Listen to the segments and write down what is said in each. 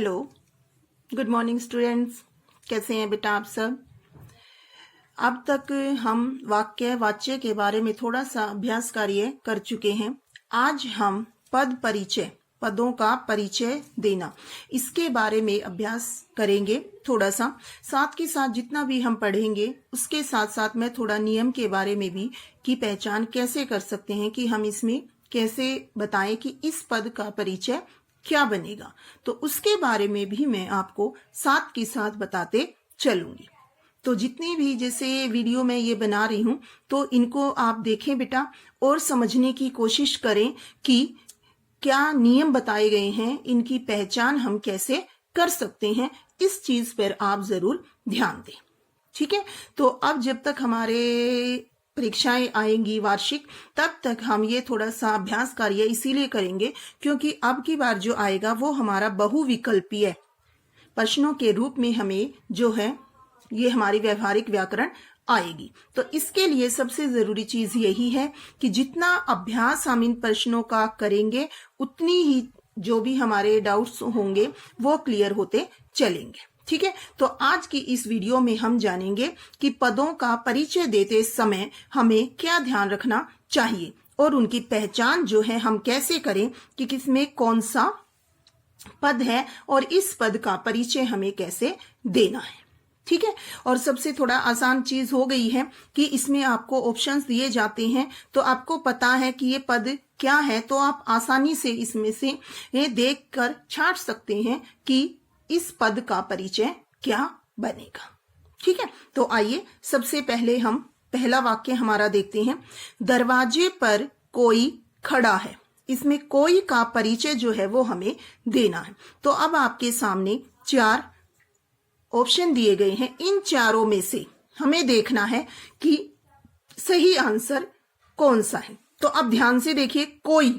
Hello, good morning students. कैसे हैं बेटा आप सब? अब तक हम वाक्य वाच्य के बारे में थोड़ा सा अभ्यास कार्य कर चुके हैं। आज हम पद परिचय, पदों का परिचय देना, इसके बारे में अभ्यास करेंगे थोड़ा सा। साथ के साथ जितना भी हम पढ़ेंगे उसके साथ साथ मैं थोड़ा नियम के बारे में भी की पहचान कैसे कर सकते हैं कि हम इसमें कैसे बताएं कि इस पद का परिचय क्या बनेगा, तो उसके बारे में भी मैं आपको साथ के साथ बताते चलूंगी। तो जितनी भी जैसे वीडियो मैं ये बना रही हूं तो इनको आप देखें बेटा और समझने की कोशिश करें कि क्या नियम बताए गए हैं, इनकी पहचान हम कैसे कर सकते हैं, इस चीज पर आप जरूर ध्यान दें। ठीक है, तो अब जब तक हमारे परीक्षाएं आएंगी वार्षिक, तब तक हम ये थोड़ा सा अभ्यास कार्य इसीलिए करेंगे क्योंकि अब की बार जो आएगा वो हमारा बहुविकल्पीय प्रश्नों के रूप में हमें जो है ये हमारी व्यवहारिक व्याकरण आएगी। तो इसके लिए सबसे जरूरी चीज यही है कि जितना अभ्यास हम इन प्रश्नों का करेंगे उतनी ही जो भी हमारे डाउट्स होंगे वो क्लियर होते चलेंगे। ठीक है, तो आज की इस वीडियो में हम जानेंगे कि पदों का परिचय देते समय हमें क्या ध्यान रखना चाहिए और उनकी पहचान जो है हम कैसे करें कि किसमें कौन सा पद है और इस पद का परिचय हमें कैसे देना है। ठीक है, और सबसे थोड़ा आसान चीज हो गई है कि इसमें आपको ऑप्शंस दिए जाते हैं, तो आपको पता है कि ये पद क्या है, तो आप आसानी से इसमें से देखकर छांट सकते हैं कि इस पद का परिचय क्या बनेगा। ठीक है, तो आइए सबसे पहले हम पहला वाक्य हमारा देखते हैं। दरवाजे पर कोई खड़ा है, इसमें कोई का परिचय जो है वो हमें देना है। तो अब आपके सामने 4 ऑप्शन दिए गए हैं, इन चारों में से हमें देखना है कि सही आंसर कौन सा है। तो अब ध्यान से देखिए, कोई,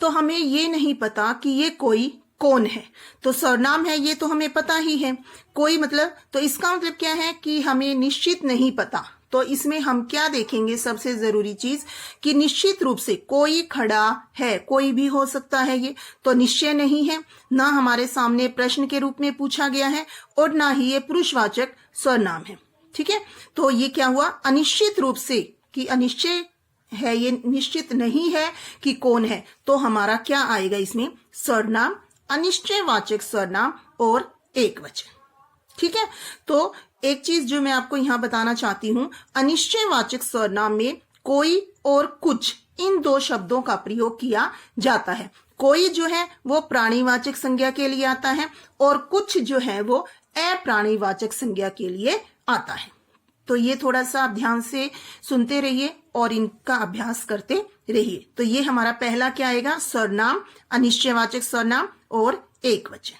तो हमें ये नहीं पता कि ये कोई कौन है, तो सरनाम है ये तो हमें पता ही है। कोई मतलब, तो इसका मतलब क्या है कि हमें निश्चित नहीं पता। तो इसमें हम क्या देखेंगे, सबसे जरूरी चीज कि निश्चित रूप से कोई खड़ा है, कोई भी हो सकता है ये, तो निश्चय नहीं है, ना हमारे सामने प्रश्न के रूप में पूछा गया है और ना ही ये पुरुषवाचक सरनाम है। ठीक है, तो ये क्या हुआ, अनिश्चित रूप से, कि अनिश्चय है, ये निश्चित नहीं है कि कौन है, तो हमारा क्या आएगा इसमें, सरनाम, अनिश्चयवाचक सर्वनाम और एकवचन। ठीक है, तो एक चीज जो मैं आपको यहां बताना चाहती हूं, अनिश्चयवाचक सर्वनाम में कोई और कुछ, इन 2 शब्दों का प्रयोग किया जाता है। कोई जो है वो प्राणीवाचक संज्ञा के लिए आता है और कुछ जो है वो अप्राणीवाचक संज्ञा के लिए आता है। तो ये थोड़ा सा आप ध्यान से सुनते रहिए और इनका अभ्यास करते रहिए। तो ये हमारा पहला क्या आएगा, सर्वनाम, अनिश्चयवाचक सर्वनाम और एकवचन।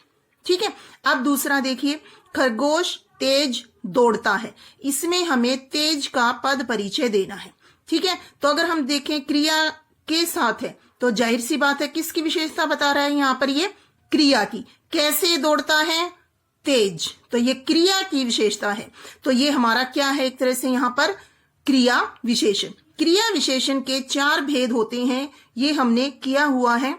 ठीक है, अब दूसरा देखिए, खरगोश तेज दौड़ता है, इसमें हमें तेज का पद परिचय देना है। ठीक है, तो अगर हम देखें क्रिया के साथ है तो जाहिर सी बात है किसकी विशेषता बता रहा है यहाँ पर, ये क्रिया की। कैसे दौड़ता है, तेज, तो ये क्रिया की विशेषता है। तो ये हमारा क्या है, एक तरह से यहाँ पर क्रिया विशेषण। क्रिया विशेषण के 4 भेद होते हैं, ये हमने किया हुआ है,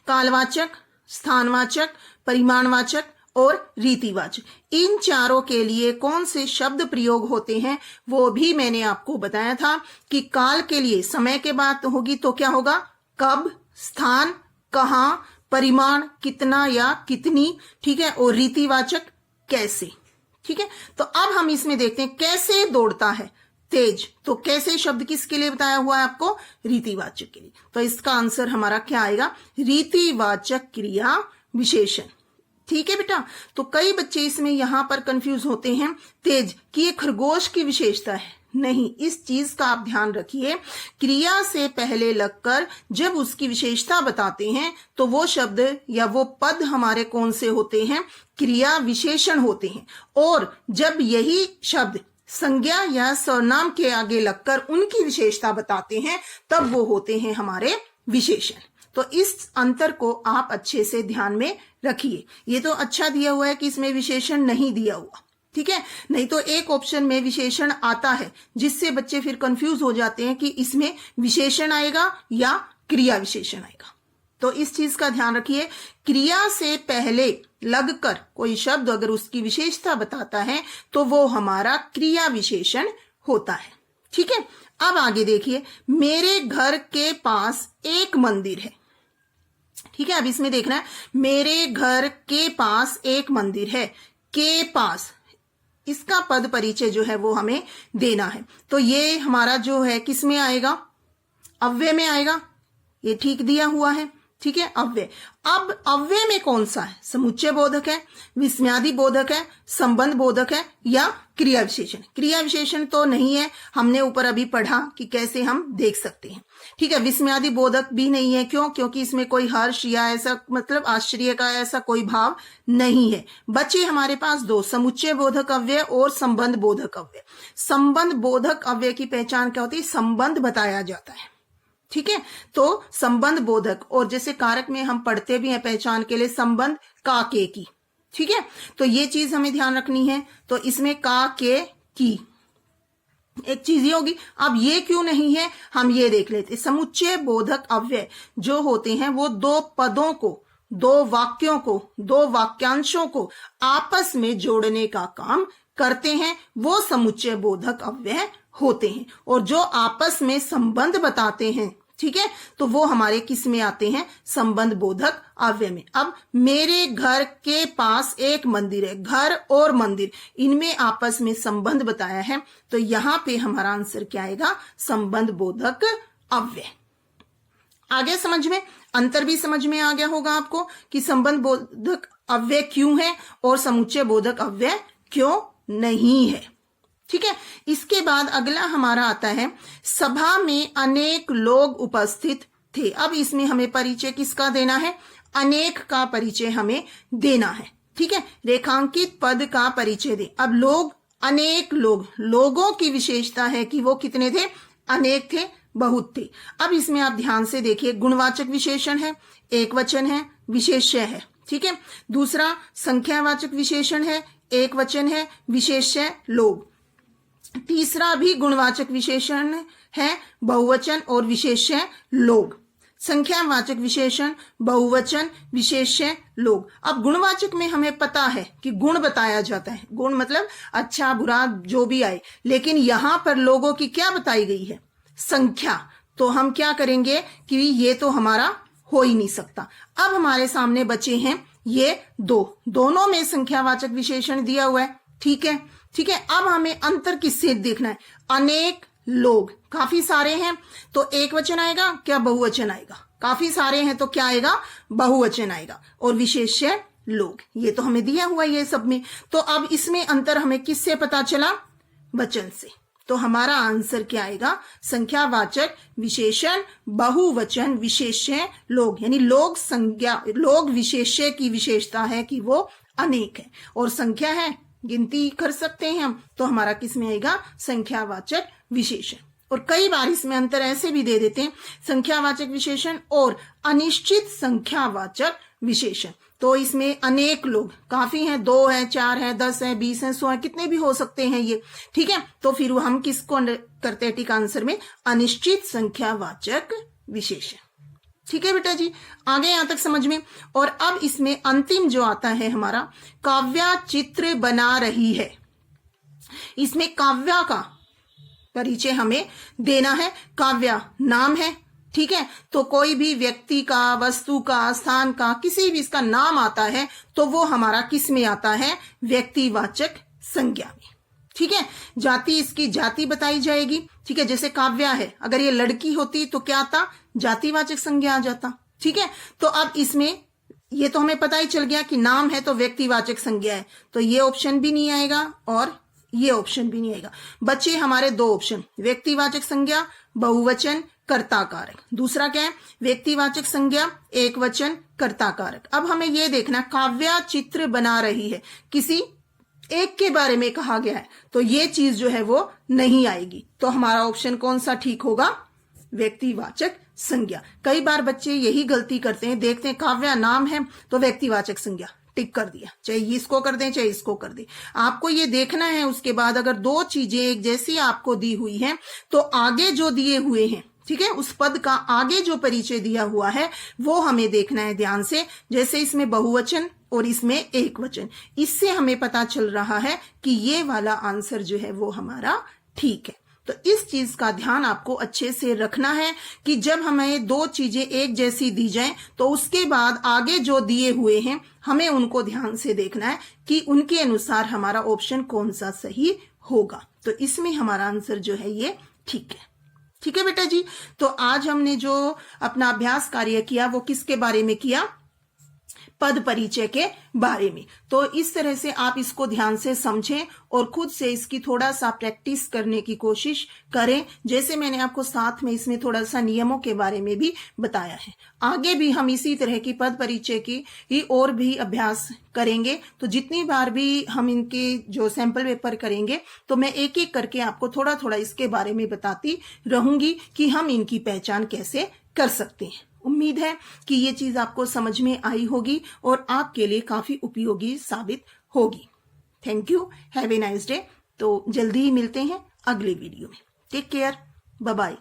कालवाचक, स्थानवाचक, परिमाणवाचक और रीतिवाचक। इन चारों के लिए कौन से शब्द प्रयोग होते हैं वो भी मैंने आपको बताया था कि काल के लिए समय के बात होगी तो क्या होगा, कब, स्थान, कहां, परिमाण, कितना या कितनी। ठीक है, और रीतिवाचक कैसे। ठीक है, तो अब हम इसमें देखते हैं कैसे दौड़ता है तेज, तो कैसे शब्द किसके लिए बताया हुआ है आपको, रीतिवाचक के लिए। तो इसका आंसर हमारा क्या आएगा, रीतिवाचक क्रिया विशेषण। ठीक है बेटा, तो कई बच्चे इसमें यहां पर कंफ्यूज होते हैं तेज कि ये खरगोश की विशेषता है। नहीं, इस चीज का आप ध्यान रखिए, क्रिया से पहले लगकर जब उसकी विशेषता बताते हैं तो वो शब्द या वो पद हमारे कौन से होते हैं, क्रिया विशेषण होते हैं। और जब यही शब्द संज्ञा या सर्वनाम के आगे लगकर उनकी विशेषता बताते हैं तब वो होते हैं हमारे विशेषण। तो इस अंतर को आप अच्छे से ध्यान में रखिए। ये तो अच्छा दिया हुआ है कि इसमें विशेषण नहीं दिया हुआ, ठीक है, नहीं तो एक ऑप्शन में विशेषण आता है जिससे बच्चे फिर कंफ्यूज हो जाते हैं कि इसमें विशेषण आएगा या क्रिया विशेषण आएगा। तो इस चीज का ध्यान रखिए, क्रिया से पहले लगकर कोई शब्द अगर उसकी विशेषता बताता है तो वो हमारा क्रिया विशेषण होता है। ठीक है, अब आगे देखिए, मेरे घर के पास एक मंदिर है। ठीक है, अब इसमें देखना है, मेरे घर के पास एक मंदिर है, के पास, इसका पद परिचय जो है वो हमें देना है। तो ये हमारा जो है किस में आएगा, अव्यय में आएगा। ये ठीक दिया हुआ है। ठीक है, अव्यय। अब अव्यय में कौन सा है, समुच्चय बोधक है, विस्मयादि बोधक है, संबंध बोधक है या क्रिया विशेषण। क्रिया विशेषण तो नहीं है, हमने ऊपर अभी पढ़ा कि कैसे हम देख सकते हैं। ठीक है, विस्मयादि बोधक भी नहीं है। क्यों? क्योंकि इसमें कोई हर्ष या ऐसा मतलब आश्चर्य का ऐसा कोई भाव नहीं है। बचे हमारे पास दो, समुच्चय बोधक अव्यय और संबंध बोधक अव्यय। संबंध बोधक अव्यय की पहचान क्या होती है, संबंध बताया जाता है। ठीक है, तो संबंध बोधक, और जैसे कारक में हम पढ़ते भी हैं पहचान के लिए, संबंध का के की। ठीक है, तो ये चीज हमें ध्यान रखनी है। तो इसमें का के की एक चीज ये होगी। अब ये क्यों नहीं है, हम ये देख लेते। समुच्चय बोधक अव्यय जो होते हैं वो दो पदों को, दो वाक्यों को, दो वाक्यांशों को आपस में जोड़ने का काम करते हैं, वो समुच्चय बोधक अव्यय होते हैं। और जो आपस में संबंध बताते हैं, ठीक है, तो वो हमारे किस में आते हैं, संबंध बोधक अव्यय में। अब मेरे घर के पास एक मंदिर है, घर और मंदिर इनमें आपस में संबंध बताया है, तो यहां पे हमारा आंसर क्या आएगा, संबंध बोधक अव्यय। आगे समझ में, अंतर भी समझ में आ गया होगा आपको कि संबंध बोधक अव्यय क्यों है और समुच्चय बोधक अव्यय क्यों नहीं है। ठीक है, इसके बाद अगला हमारा आता है, सभा में अनेक लोग उपस्थित थे। अब इसमें हमें परिचय किसका देना है, अनेक का परिचय हमें देना है। ठीक है, रेखांकित पद का परिचय दे। अब लोग, अनेक लोग, लोगों की विशेषता है कि वो कितने थे, अनेक थे, बहुत थे। अब इसमें आप ध्यान से देखिए, गुणवाचक विशेषण है, एक वचन है, विशेष्य है। ठीक है, दूसरा संख्यावाचक विशेषण है, एक वचन है, विशेष्य लोग। तीसरा भी गुणवाचक विशेषण है, बहुवचन और विशेष्य लोग। संख्यावाचक विशेषण, बहुवचन, विशेष्य लोग। अब गुणवाचक में हमें पता है कि गुण बताया जाता है, गुण मतलब अच्छा बुरा जो भी आए, लेकिन यहां पर लोगों की क्या बताई गई है, संख्या। तो हम क्या करेंगे कि ये तो हमारा हो ही नहीं सकता। अब हमारे सामने बचे हैं ये दो, दोनों में संख्यावाचक विशेषण दिया हुआ है। ठीक है, ठीक है, अब हमें अंतर किससे देखना है, अनेक लोग, काफी सारे हैं तो एक वचन आएगा क्या बहुवचन आएगा, काफी सारे हैं तो क्या आएगा, बहुवचन आएगा। और विशेष्य लोग, ये तो हमें दिया हुआ है ये सब में। तो अब इसमें अंतर हमें किससे पता चला, वचन से। तो हमारा आंसर क्या आएगा, संख्यावाचक विशेषण, बहुवचन, विशेष्य लोग। यानी लोग संज्ञा, लोग विशेष्य की विशेषता है कि वो अनेक है, और संख्या है, गिनती कर सकते हैं हम, तो हमारा किस में आएगा, संख्यावाचक विशेषण। और कई बार इसमें अंतर ऐसे भी दे देते हैं, संख्यावाचक विशेषण और अनिश्चित संख्यावाचक विशेषण। तो इसमें अनेक लोग, काफी हैं, 2 है, 4 है, 10 है, 20 है, 100 है, कितने भी हो सकते हैं ये। ठीक है, तो फिर हम किसको करते हैं टिक आंसर में, अनिश्चित संख्यावाचक विशेषण। ठीक है बेटा जी, आगे यहां तक समझ में। और अब इसमें अंतिम जो आता है हमारा, काव्या चित्र बना रही है। इसमें काव्या का परिचय हमें देना है। काव्या नाम है, ठीक है, तो कोई भी व्यक्ति का, वस्तु का, स्थान का, किसी भी इसका नाम आता है तो वो हमारा किस में आता है, व्यक्तिवाचक संज्ञा में। ठीक है, जाति, इसकी जाति बताई जाएगी। ठीक है, जैसे काव्या है, अगर ये लड़की होती तो क्या आता, जातिवाचक संज्ञा आ जाता। ठीक है, तो अब इसमें ये तो हमें पता ही चल गया कि नाम है तो व्यक्तिवाचक संज्ञा है, तो ये ऑप्शन भी नहीं आएगा और ये ऑप्शन भी नहीं आएगा। बचे हमारे दो ऑप्शन, व्यक्तिवाचक संज्ञा, बहुवचन, कर्ता कारक। दूसरा क्या है, व्यक्तिवाचक संज्ञा, एक वचन, कर्ता कारक। अब हमें यह देखना, काव्या चित्र बना रही है, किसी एक के बारे में कहा गया है, तो ये चीज जो है वो नहीं आएगी। तो हमारा ऑप्शन कौन सा ठीक होगा, व्यक्तिवाचक संज्ञा। कई बार बच्चे यही गलती करते हैं, देखते हैं काव्या नाम है तो व्यक्तिवाचक संज्ञा, टिक कर दिया, चाहे इसको कर दें चाहे इसको कर दें। आपको ये देखना है उसके बाद अगर दो चीजें एक जैसी आपको दी हुई हैं तो आगे जो दिए हुए हैं, ठीक है, उस पद का आगे जो परिचय दिया हुआ है वो हमें देखना है ध्यान से। जैसे इसमें बहुवचन और इसमें एक वचन, इससे हमें पता चल रहा है कि ये वाला आंसर जो है वो हमारा ठीक है। तो इस चीज का ध्यान आपको अच्छे से रखना है कि जब हमें दो चीजें एक जैसी दी जाएं तो उसके बाद आगे जो दिए हुए हैं हमें उनको ध्यान से देखना है कि उनके अनुसार हमारा ऑप्शन कौन सा सही होगा। तो इसमें हमारा आंसर जो है ये ठीक है। ठीक है बेटा जी, तो आज हमने जो अपना अभ्यास कार्य किया वो किसके बारे में किया? पद परिचय के बारे में। तो इस तरह से आप इसको ध्यान से समझें और खुद से इसकी थोड़ा सा प्रैक्टिस करने की कोशिश करें। जैसे मैंने आपको साथ में इसमें थोड़ा सा नियमों के बारे में भी बताया है। आगे भी हम इसी तरह की पद परिचय की ही और भी अभ्यास करेंगे। तो जितनी बार भी हम इनके जो सैंपल पेपर करेंगे तो मैं एक एक करके आपको थोड़ा थोड़ा इसके बारे में बताती रहूंगी कि हम इनकी पहचान कैसे कर सकते हैं। उम्मीद है कि ये चीज आपको समझ में आई होगी और आपके लिए काफी उपयोगी साबित होगी। Thank you, have a nice day. तो जल्दी ही मिलते हैं अगले वीडियो में। Take care, bye bye.